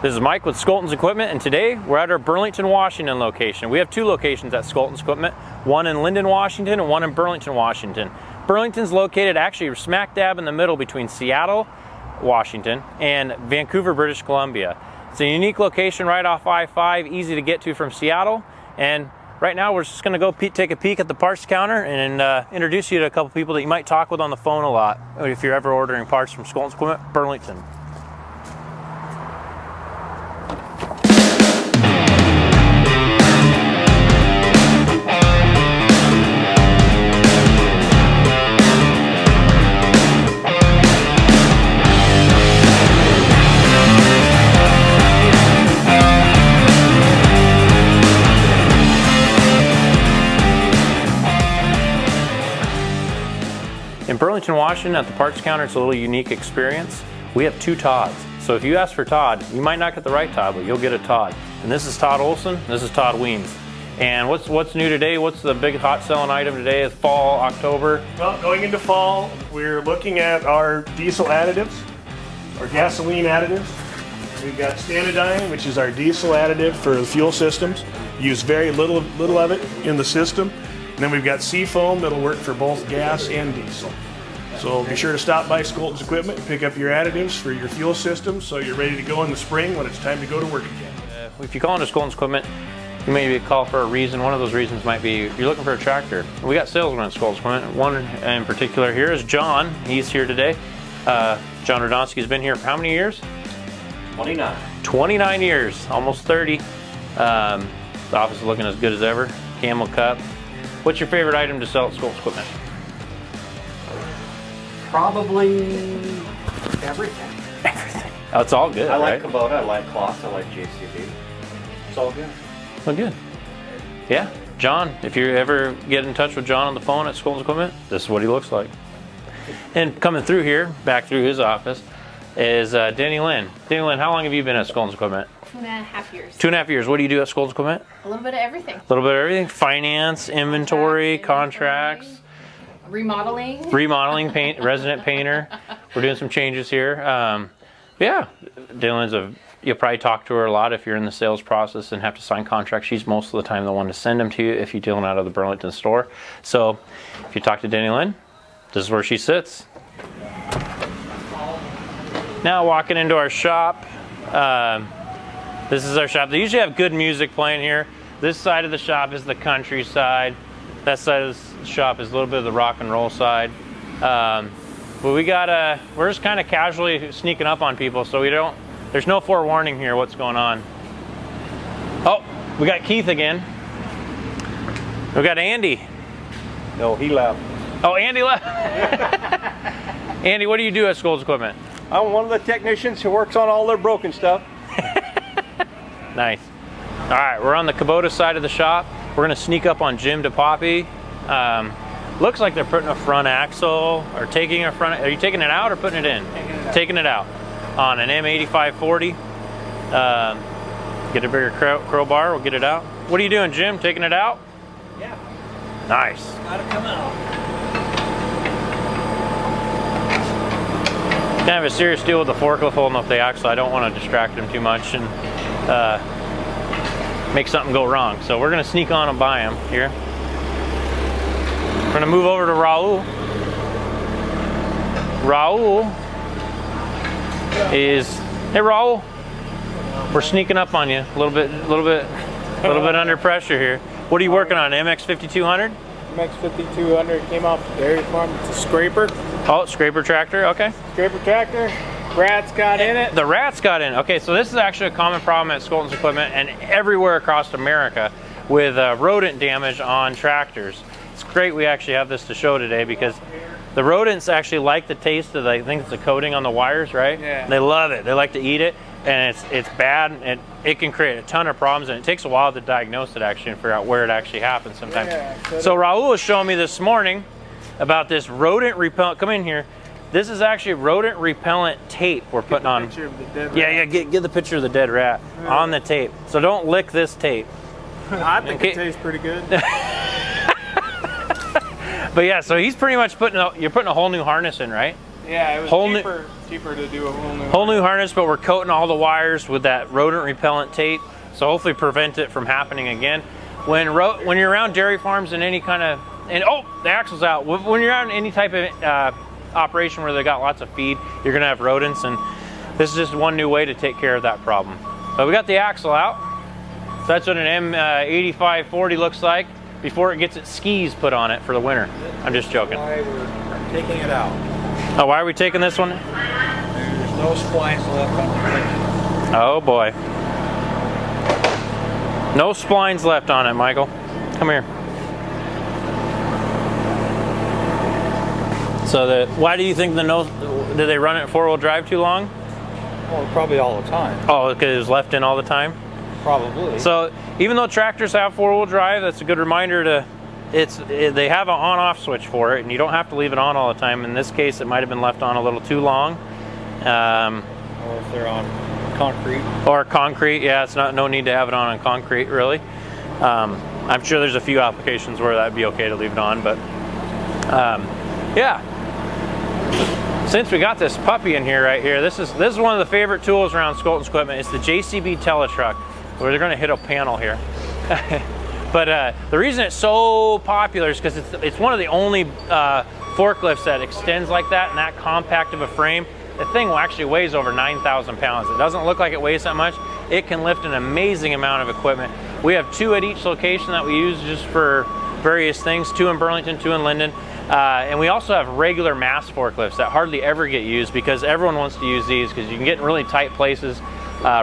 This is Mike with Scholten's Equipment, and today we're at our Burlington, Washington location. We have two locations at Scholten's Equipment, one in Linden, Washington, and one in Burlington, Washington. Burlington's located actually smack dab in the middle between Seattle, Washington, and Vancouver, British Columbia. It's a unique location right off I-5, easy to get to from Seattle, and right now we're just going to go take a peek at the parts counter and introduce you to a couple people that you might talk with on the phone a lot if you're ever ordering parts from Scholten's Equipment, Burlington. In Burlington, Washington, at the parts counter, it's a little unique experience. We have two Todds. So if you ask for Todd, you might not get the right Todd, but you'll get a Todd. And this is Todd Olson, this is Todd Weems. And what's new today? What's the big hot selling item today? Is fall, October? Well, going into fall, we're looking at our diesel additives, our gasoline additives. We've got Standardine, which is our diesel additive for the fuel systems. Use very little of it in the system. And then we've got Seafoam that'll work for both gas and diesel. So be sure to stop by Scholten's Equipment and pick up your additives for your fuel system so you're ready to go in the spring when it's time to go to work again. If you call into Scholten's Equipment, you may call for a reason. One of those reasons might be you're looking for a tractor. We got salesmen at Scholten's Equipment. One in particular here is John. He's here today. John Radomski's been here for how many years? 29. 29 years, almost 30. The office is looking as good as ever. Camel Cup. What's your favorite item to sell at Scholten's Equipment? Probably everything. Everything. Oh, it's all good, I like right? Kubota, I like cloth, I like JCB. It's all good. Well, good. Yeah, John, if you ever get in touch with John on the phone at Scholten's Equipment, this is what he looks like. And coming through here, back through his office, is Danny Lynn. Danny Lynn, how long have you been at Scholten's Equipment? 2.5 years. 2.5 years. What do you do at Scholten's Equipment? A little bit of everything. A little bit of everything. Finance, inventory, contracts. Remodeling, paint, resident painter. We're doing some changes here. Yeah, Dylan's you'll probably talk to her a lot if you're in the sales process and have to sign contracts. She's most of the time the one to send them to you if you're dealing out of the Burlington store. So if you talk to Danny Lynn, this is where she sits. Now walking into our shop. This is our shop. They usually have good music playing here. This side of the shop is the country side. That side of the shop is a little bit of the rock and roll side. But we're just kind of casually sneaking up on people, so there's no forewarning here what's going on. Oh, we got Keith again. We got Andy. No, he left. Oh, Andy left. Andy, what do you do at Scholten's Equipment? I'm one of the technicians who works on all their broken stuff. Nice. All right, we're on the Kubota side of the shop. We're gonna sneak up on Jim to Poppy. Looks like they're putting a front axle or taking a front. Are you taking it out or putting it in? Taking it out on an M8540. Get a bigger crowbar. We'll get it out. What are you doing, Jim? Taking it out? Yeah. Nice. Gotta come out. Kind of a serious deal with the forklift holding up the axle. I don't want to distract him too much and make something go wrong. So we're going to sneak on and by him here. We're going to move over to Raul. Raul is, hey Raul, we're sneaking up on you a little bit under pressure here. What are you working on? MX 5200? MX 5200 came off the dairy farm. It's a scraper. Oh, scraper tractor. Okay. Scraper tractor. Rats got in it. The rats got in. Okay, so this is actually a common problem at Scholten's Equipment and everywhere across America with rodent damage on tractors. It's great we actually have this to show today because the rodents actually like the taste of I think it's the coating on the wires, right? Yeah. They love it. They like to eat it, and it's bad, and it can create a ton of problems, and it takes a while to diagnose it actually and figure out where it actually happens sometimes. Yeah, so Raul was showing me this morning about this rodent repellent. Come in here. This is actually rodent repellent tape we're putting on. Get the picture of the dead rat on the tape. So don't lick this tape. I think it tastes pretty good. But yeah, so he's pretty much you're putting a whole new harness in, right? Yeah, it was cheaper to do a whole new Harness, but we're coating all the wires with that rodent repellent tape, so hopefully prevent it from happening again. When you're around dairy farms and any kind of, the axle's out. When you're on any type of operation where they got lots of feed, you're gonna have rodents, and this is just one new way to take care of that problem. So we got the axle out. So that's what an M8540 looks like before it gets its skis put on it for the winter. I'm just joking. Why we're taking it out. Oh, why are we taking this one? There's no splines left on the thing. Oh boy. No splines left on it, Michael. Come here. So why do you think did they run it four-wheel drive too long? Well, probably all the time. Oh, because it was left in all the time? Probably. So even though tractors have four-wheel drive, that's a good reminder they have an on-off switch for it, and you don't have to leave it on all the time. In this case, it might have been left on a little too long. Or if they're on concrete. Or concrete, yeah, it's no need to have it on concrete, really. I'm sure there's a few applications where that'd be okay to leave it on, but yeah. Since we got this puppy in here right here, this is one of the favorite tools around Scholten's equipment. It's the JCB Teletrac, where they're going to hit a panel here. But the reason it's so popular is because it's one of the only forklifts that extends like that and that compact of a frame. The thing actually weighs over 9,000 pounds. It doesn't look like it weighs that much. It can lift an amazing amount of equipment. We have 2 at each location that we use just for various things, 2 in Burlington, 2 in Linden. And we also have regular mass forklifts that hardly ever get used because everyone wants to use these because you can get in really tight places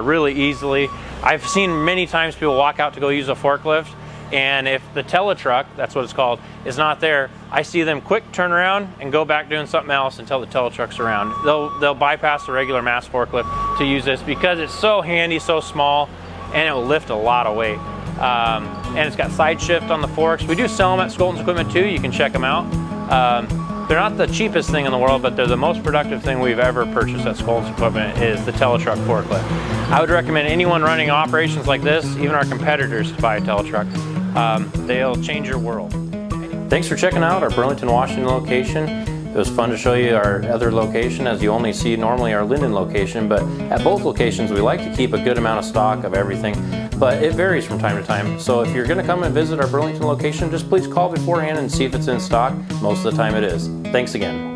really easily. I've seen many times people walk out to go use a forklift, and if the Teletrac, that's what it's called, is not there, I see them quick turn around and go back doing something else until the Teletrac's around. They'll bypass the regular mass forklift to use this because it's so handy, so small, and it will lift a lot of weight. And it's got side shift on the forks. We do sell them at Scholten's Equipment too. You can check them out. They're not the cheapest thing in the world, but they're the most productive thing we've ever purchased at Scholten's Equipment is the Teletrac forklift. I would recommend anyone running operations like this, even our competitors, to buy a Teletrac. They'll change your world. Thanks for checking out our Burlington, Washington location. It was fun to show you our other location, as you only see normally our Linden location, but at both locations we like to keep a good amount of stock of everything, but it varies from time to time. So if you're going to come and visit our Burlington location, just please call beforehand and see if it's in stock. Most of the time it is. Thanks again.